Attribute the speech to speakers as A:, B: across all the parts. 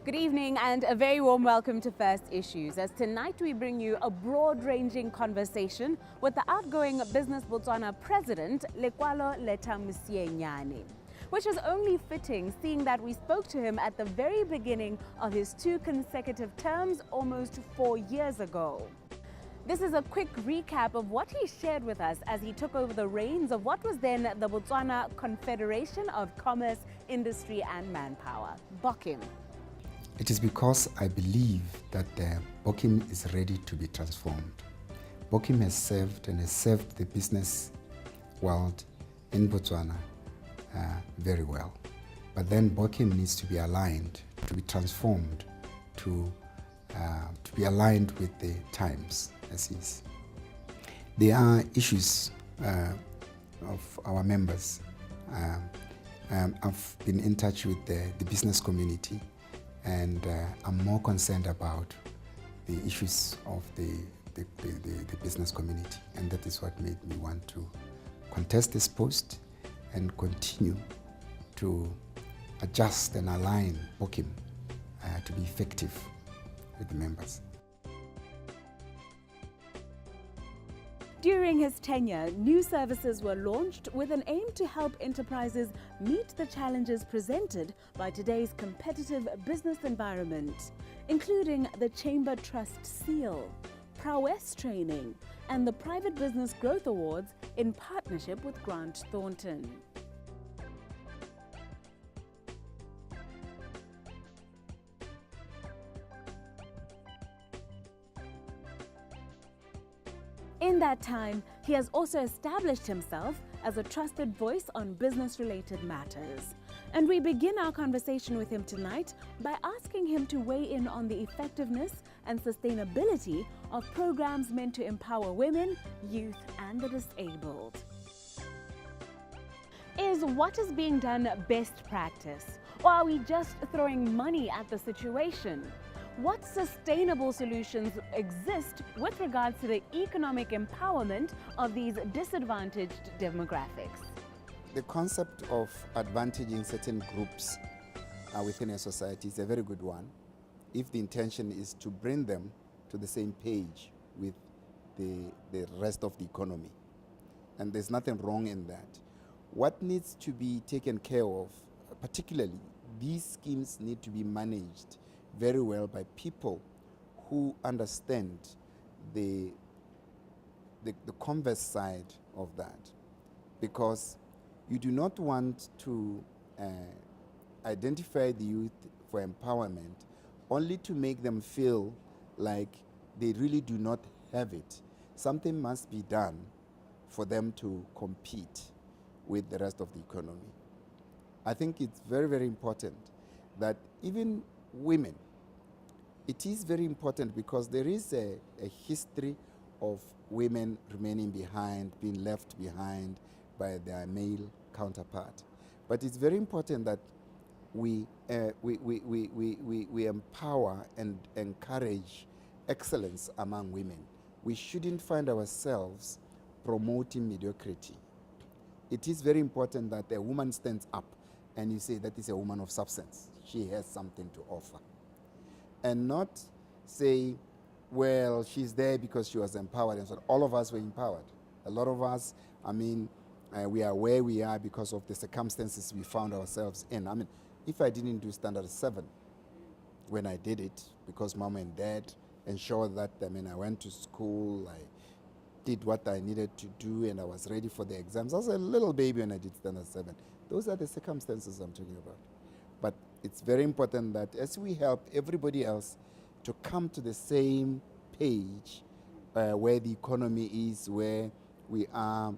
A: Good evening and a very warm welcome to First Issues, as tonight we bring you a broad-ranging conversation with the outgoing Business Botswana president, Lekwalo Mosienyane, which was only fitting seeing that we spoke to him at the very beginning of his 2 consecutive terms almost 4 years ago. This is a quick recap of what he shared with us as he took over the reins of what was then the Botswana Confederation of Commerce, Industry and Manpower, BOCIM.
B: It is because I believe that BOCIM is ready to be transformed. BOCIM has served the business world in Botswana very well. But then BOCIM needs to be aligned, to be transformed, to be aligned with the times as is. There are issues of our members. I've been in touch with the business community, and I'm more concerned about the issues of the business community, and that is what made me want to contest this post and continue to adjust and align BOCIM to be effective with the members.
A: During his tenure, new services were launched with an aim to help enterprises meet the challenges presented by today's competitive business environment, including the Chamber Trust Seal, Prowess Training, and the Private Business Growth Awards in partnership with Grant Thornton. In that time, he has also established himself as a trusted voice on business-related matters. And we begin our conversation with him tonight by asking him to weigh in on the effectiveness and sustainability of programs meant to empower women, youth, and the disabled. Is what is being done best practice, or are we just throwing money at the situation? What sustainable solutions exist with regards to the economic empowerment of these disadvantaged demographics?
B: The concept of advantaging certain groups within a society is a very good one, if the intention is to bring them to the same page with the rest of the economy. And there's nothing wrong in that. What needs to be taken care of, particularly, these schemes need to be managed very well by people who understand the converse side of that, because you do not want to identify the youth for empowerment only to make them feel like they really do not have it. Something must be done for them to compete with the rest of the economy. I think it's very, very important that even women, it is very important because there is a history of women remaining behind, being left behind by their male counterpart. But it's very important that we empower and encourage excellence among women. We shouldn't find ourselves promoting mediocrity. It is very important that a woman stands up and you say that is a woman of substance. She has something to offer. And not say, well, she's there because she was empowered. And so all of us were empowered. A lot of us, we are where we are because of the circumstances we found ourselves in. If I didn't do Standard 7 when I did it, because mom and dad ensured that, I went to school, I did what I needed to do, and I was ready for the exams. I was a little baby when I did Standard 7. Those are the circumstances I'm talking about. But it's very important that as we help everybody else to come to the same page where the economy is, where we are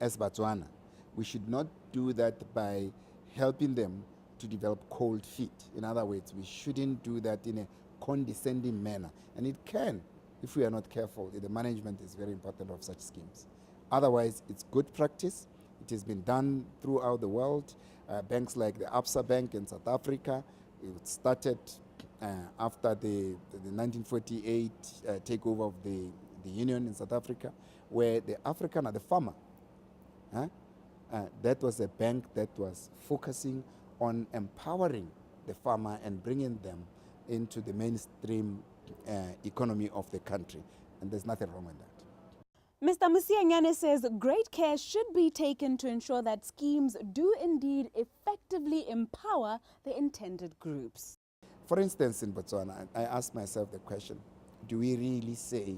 B: as Botswana, we should not do that by helping them to develop cold feet. In other words, we shouldn't do that in a condescending manner. And it can, if we are not careful. The management is very important of such schemes. Otherwise, it's good practice. It has been done throughout the world. Banks like the Absa Bank in South Africa, it started after the 1948 takeover of the union in South Africa, where the African, the farmer, that was a bank that was focusing on empowering the farmer and bringing them into the mainstream economy of the country. And there's nothing wrong with that.
A: Mr. Mosienyane says great care should be taken to ensure that schemes do indeed effectively empower the intended groups.
B: For instance, in Botswana, I asked myself the question, do we really say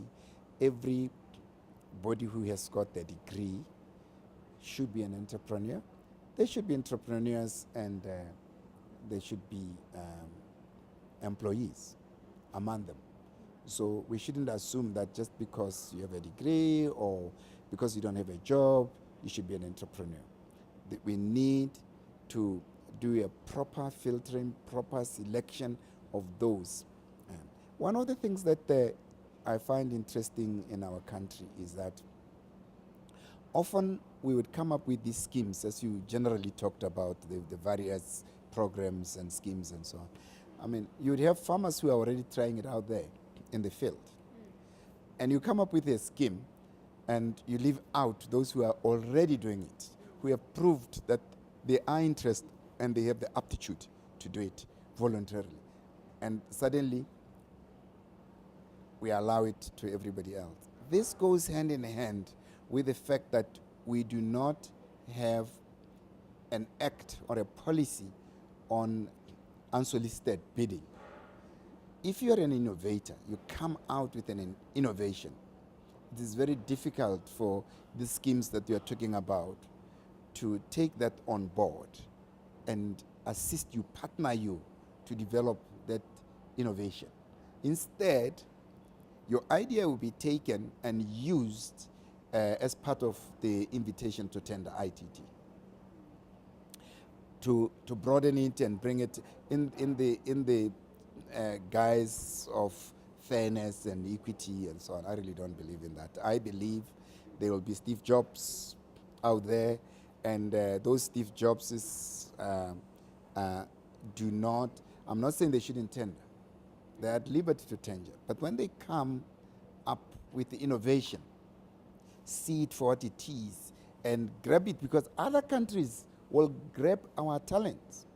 B: everybody who has got a degree should be an entrepreneur? They should be entrepreneurs, and they should be employees among them. So we shouldn't assume that just because you have a degree or because you don't have a job, you should be an entrepreneur. We need to do a proper filtering, proper selection of those. One of the things that I find interesting in our country is that often we would come up with these schemes, as you generally talked about, the various programs and schemes and so on. I mean, you would have farmers who are already trying it out there in the field. And you come up with a scheme and you leave out those who are already doing it, who have proved that they are interested and they have the aptitude to do it voluntarily. And suddenly, we allow it to everybody else. This goes hand in hand with the fact that we do not have an act or a policy on unsolicited bidding. If you're an innovator, you come out with an innovation, it is very difficult for the schemes that you're talking about to take that on board and assist you, partner you to develop that innovation. Instead, your idea will be taken and used as part of the invitation to tender ITT. To broaden it and bring it in the guise of fairness and equity and so on. I really don't believe in that. I believe there will be Steve Jobs out there, and those Steve Jobses do not, I'm not saying they shouldn't tender. They're at liberty to tender. But when they come up with the innovation, see it for what it is and grab it, because other countries will grab our talents.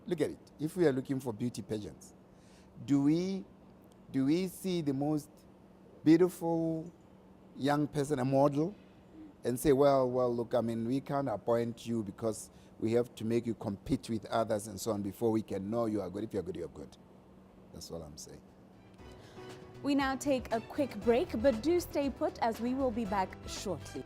B: Look at it. If we are looking for beauty pageants, do we see the most beautiful young person, a model, and say, well, look, I mean, we can't appoint you because we have to make you compete with others and so on before we can know you are good. If you're good, you're good. That's all I'm saying.
A: We now take a quick break, but do stay put as we will be back shortly.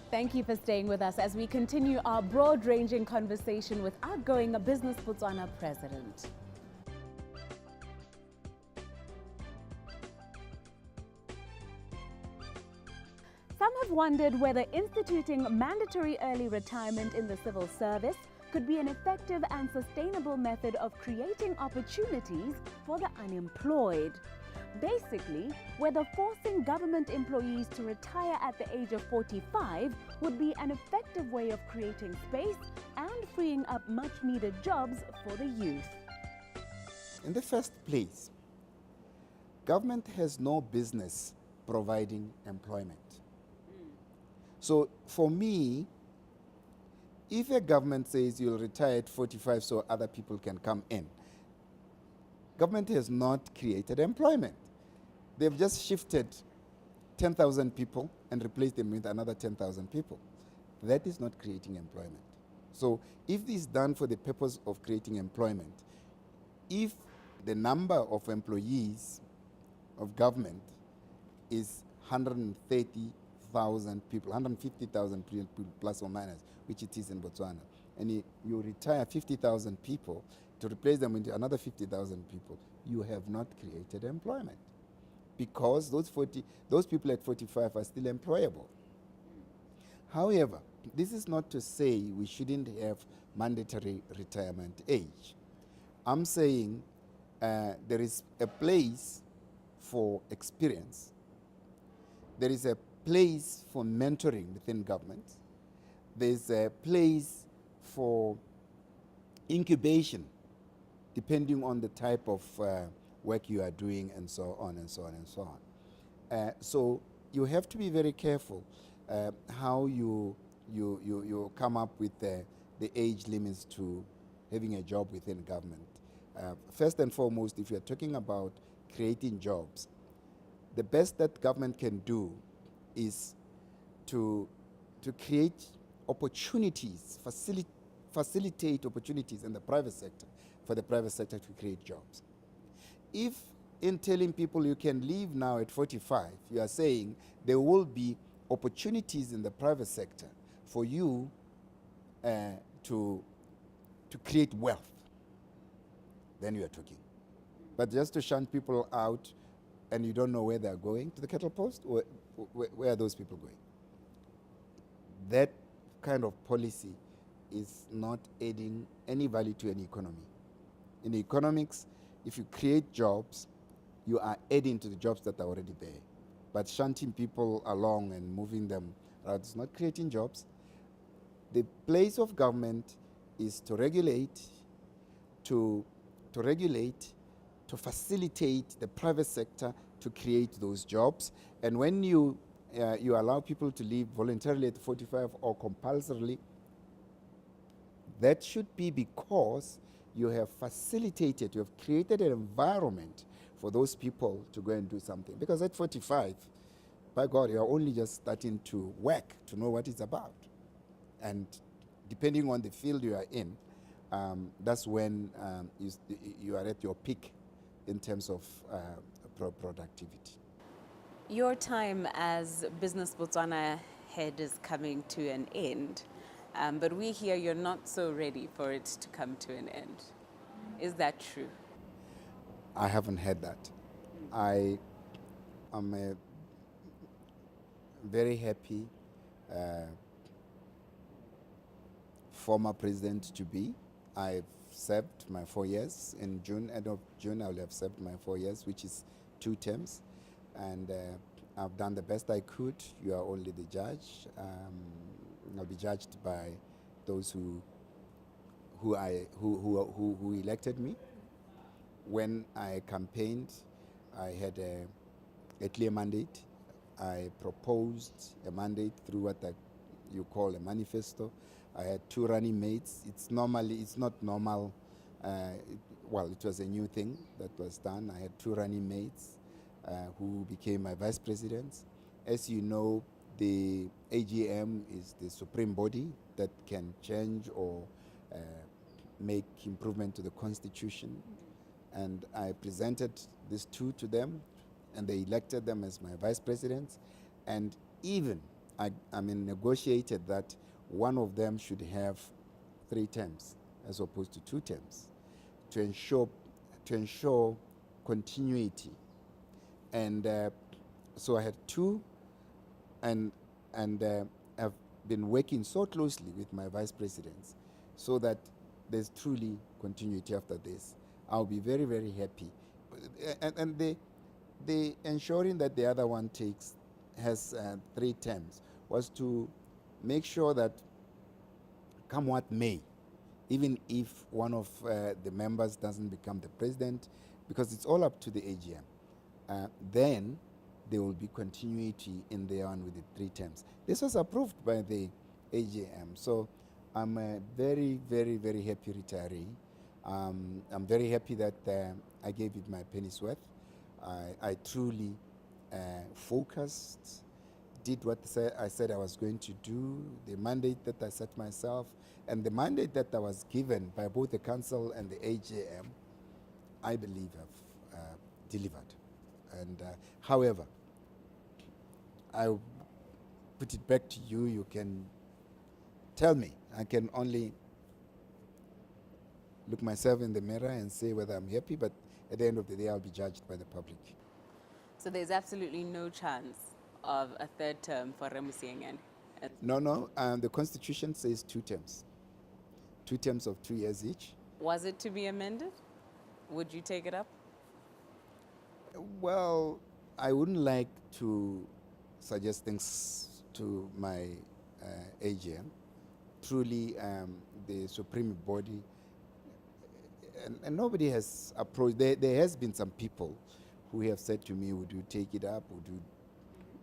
A: Thank you for staying with us as we continue our broad-ranging conversation with outgoing Business Botswana President. Some have wondered whether instituting mandatory early retirement in the civil service could be an effective and sustainable method of creating opportunities for the unemployed. Basically, whether forcing government employees to retire at the age of 45 would be an effective way of creating space and freeing up much-needed jobs for the youth.
B: In the first place, government has no business providing employment. So for me, if a government says you'll retire at 45 so other people can come in, government has not created employment. They've just shifted 10,000 people and replaced them with another 10,000 people. That is not creating employment. So if this is done for the purpose of creating employment, if the number of employees of government is 130,000 people, 150,000 people plus or minus, which it is in Botswana, and you retire 50,000 people to replace them with another 50,000 people, you have not created employment, because those people at 45 are still employable. However, this is not to say we shouldn't have mandatory retirement age. I'm saying there is a place for experience. There is a place for mentoring within government. There's a place for incubation, depending on the type of work you are doing, and so on and so on and so on. So you have to be very careful how you come up with the age limits to having a job within government. First and foremost, if you're talking about creating jobs, the best that government can do is to create opportunities, facilitate opportunities in the private sector, for the private sector to create jobs. If in telling people you can leave now at 45, you are saying there will be opportunities in the private sector for you to create wealth, then you are talking. But just to shun people out and you don't know where they're going, to the cattle post, where are those people going? That kind of policy is not adding any value to an economy. In economics, if you create jobs, you are adding to the jobs that are already there. But shunting people along and moving them around is not creating jobs. The place of government is to regulate, to facilitate the private sector to create those jobs. And when you allow people to leave voluntarily at 45 or compulsorily, that should be because you have facilitated, you have created an environment for those people to go and do something. Because at 45, by God, you're only just starting to work, to know what it's about. And depending on the field you are in, that's when you are at your peak in terms of productivity.
A: Your time as Business Botswana head is coming to an end, but we hear you're not so ready for it to come to an end. Is that true?
B: I haven't had that. I am a very happy former president to be. I've served my 4 years. In June, end of June, I will have served my 4 years, which is 2 terms. And I've done the best I could. You are only the judge. I'll be judged by those who elected me. When I campaigned, I had a clear mandate. I proposed a mandate through what you call a manifesto. I had 2 running mates. It's not normal. It was a new thing that was done. I had 2 running mates who became my vice presidents. As you know, the AGM is the supreme body that can change or make improvement to the constitution. And I presented these 2 to them, and they elected them as my vice presidents. And even I negotiated that one of them should have 3 terms as opposed to 2 terms to ensure continuity. And so I had 2, and have been working so closely with my vice presidents so that there's truly continuity after this. I'll be very, very happy. And the ensuring that the other one has 3 terms was to make sure that come what may, even if one of the members doesn't become the president, because it's all up to the AGM, then there will be continuity in the one with the 3 terms. This was approved by the AGM, so I'm a very, very, very happy retiree. I'm very happy that I gave it my penny's worth. I truly focused, did what I said I was going to do, the mandate that I set myself, and the mandate that I was given by both the council and the AGM, I believe have delivered. And however, I'll put it back to you. You can tell me. I can only look myself in the mirror and say whether I'm happy, but at the end of the day, I'll be judged by the public.
A: So there's absolutely no chance of a 3rd term for Mosienyane?
B: No. The Constitution says 2 terms. 2 terms of 2 years each.
A: Was it to be amended? Would you take it up?
B: Well, I wouldn't like to suggest things to my AGM. Truly, the supreme body, and nobody has approached. There has been some people who have said to me, would you take it up?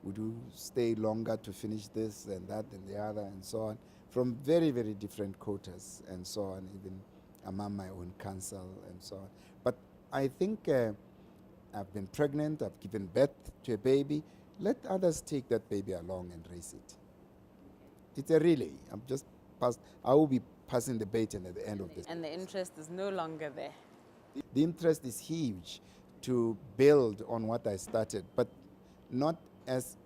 B: would you stay longer to finish this and that and the other and so on, from very, very different quotas and so on, even among my own council and so on. But I think I've been pregnant, I've given birth to a baby. Let others take that baby along and raise it. It's a relay. I will be passing the baton at the end of this.
A: And the interest is no longer there.
B: The interest is huge to build on what I started, but not as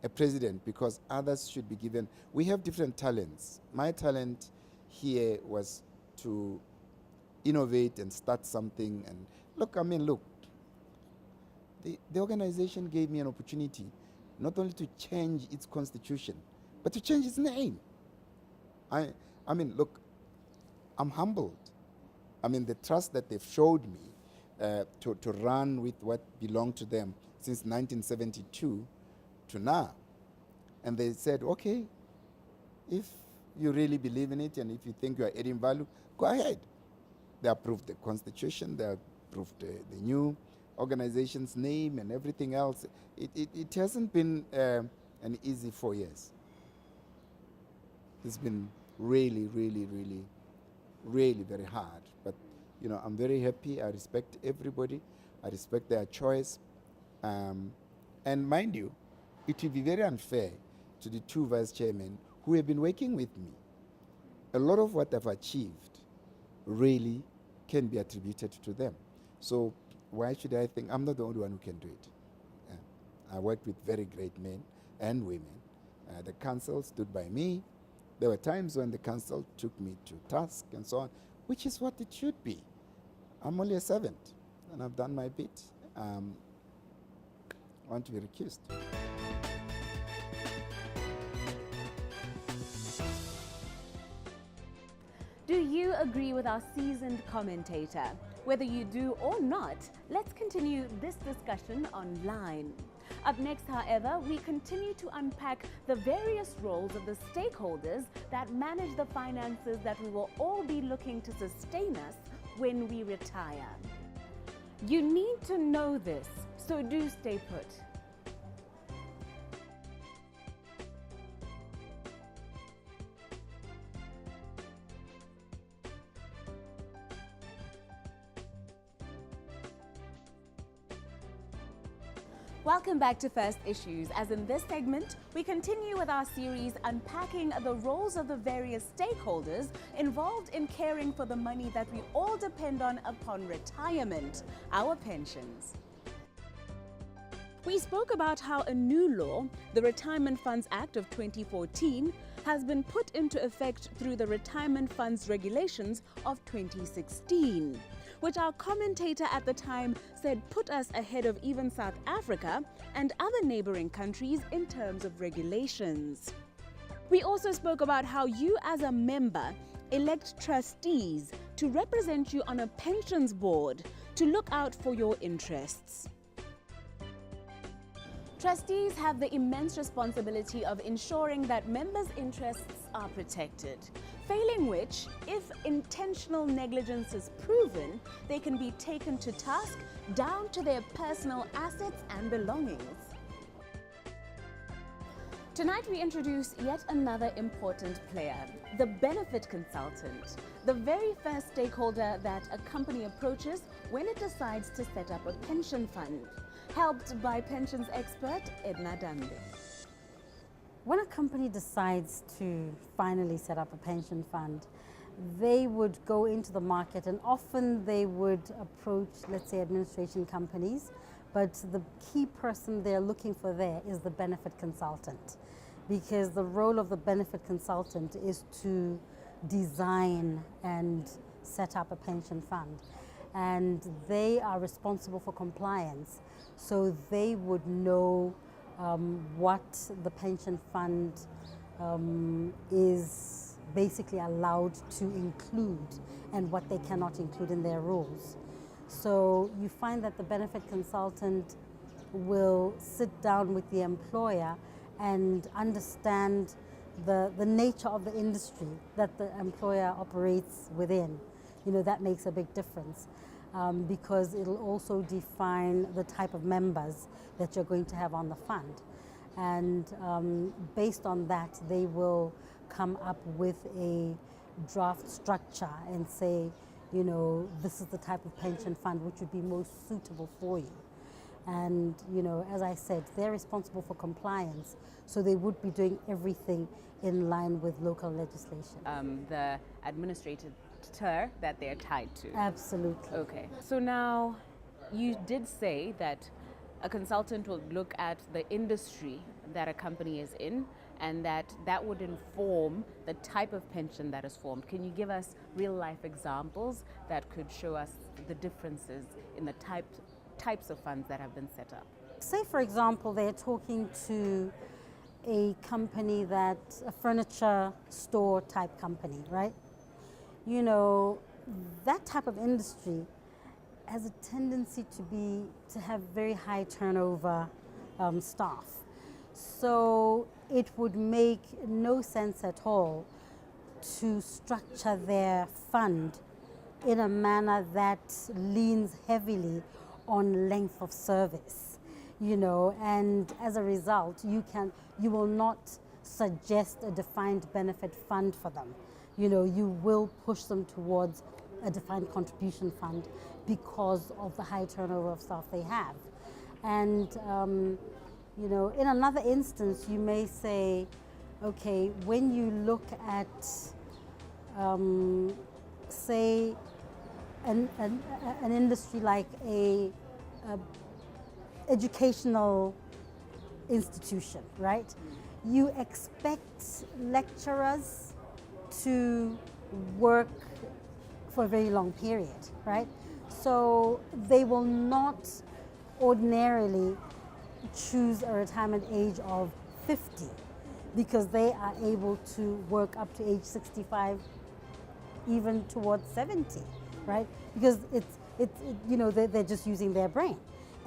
B: a president, because others should be given. We have different talents. My talent here was to innovate and start something. And look, the organization gave me an opportunity not only to change its constitution, but to change its name. I mean, look, I'm humbled. I mean, the trust that they've showed me to run with what belonged to them since 1972 to now. And they said, okay, if you really believe in it and if you think you are adding value, go ahead. They approved the constitution, they approved the new organization's name and everything else. It hasn't been an easy 4 years. It's been really, really, really, really very hard. But, you know, I'm very happy. I respect everybody. I respect their choice. And mind you, it will be very unfair to the two vice chairmen who have been working with me. A lot of what I've achieved really can be attributed to them. So why should I think I'm not the only one who can do it? I worked with very great men and women. The council stood by me. There were times when the council took me to task and so on, which is what it should be. I'm only a servant, and I've done my bit. I want to be recused.
A: Do you agree with our seasoned commentator? Whether you do or not, let's continue this discussion online. Up next, however, we continue to unpack the various roles of the stakeholders that manage the finances that we will all be looking to sustain us when we retire. You need to know this, so do stay put. Welcome back to First Issues, as in this segment, we continue with our series unpacking the roles of the various stakeholders involved in caring for the money that we all depend on upon retirement, our pensions. We spoke about how a new law, the Retirement Funds Act of 2014, has been put into effect through the Retirement Funds Regulations of 2016. Which our commentator at the time said put us ahead of even South Africa and other neighboring countries in terms of regulations. We also spoke about how you as a member elect trustees to represent you on a pensions board to look out for your interests. Trustees have the immense responsibility of ensuring that members' interests are protected, failing which, if intentional negligence is proven, they can be taken to task down to their personal assets and belongings. Tonight we introduce yet another important player, the benefit consultant, the very first stakeholder that a company approaches when it decides to set up a pension fund, helped by pensions expert Edna Dambe.
C: When a company decides to finally set up a pension fund, they would go into the market and often they would approach, let's say, administration companies, but the key person they're looking for there is the benefit consultant, because the role of the benefit consultant is to design and set up a pension fund. And they are responsible for compliance, so they would know what the pension fund is basically allowed to include and what they cannot include in their rules. So you find that the benefit consultant will sit down with the employer and understand the nature of the industry that the employer operates within. You know, that makes a big difference because it'll also define the type of members that you're going to have on the fund. And based on that, they will come up with a draft structure and say, you know, this is the type of pension fund which would be most suitable for you. And, you know, as I said, they're responsible for compliance, so they would be doing everything in line with local legislation.
A: The administrator that they're tied to.
C: Absolutely.
A: Okay. So now, you did say that a consultant will look at the industry that a company is in, and that would inform the type of pension that is formed. Can you give us real life examples that could show us the differences in the types of funds that have been set up?
C: Say, for example, they're talking to a company a furniture store type company, right? You know, that type of industry has a tendency to have very high turnover staff. So it would make no sense at all to structure their fund in a manner that leans heavily on length of service, you know, and as a result, you will not suggest a defined benefit fund for them. You know, you will push them towards a defined contribution fund because of the high turnover of staff they have. And, you know, in another instance, you may say, okay, when you look at, say, an industry like a educational institution, right? You expect lecturers to work for a very long period, right? So they will not ordinarily choose a retirement age of 50 because they are able to work up to age 65, even towards 70, right? Because it's you know, they're just using their brain,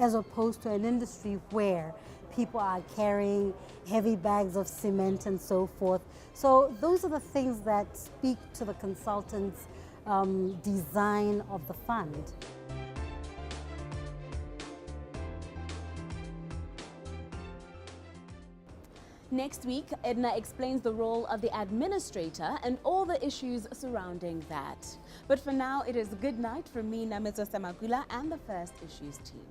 C: as opposed to an industry where people are carrying heavy bags of cement and so forth. So those are the things that speak to the consultant's design of the fund.
A: Next week, Edna explains the role of the administrator and all the issues surrounding that. But for now, it is good night from me, Namizo Samagula, and the First Issues team.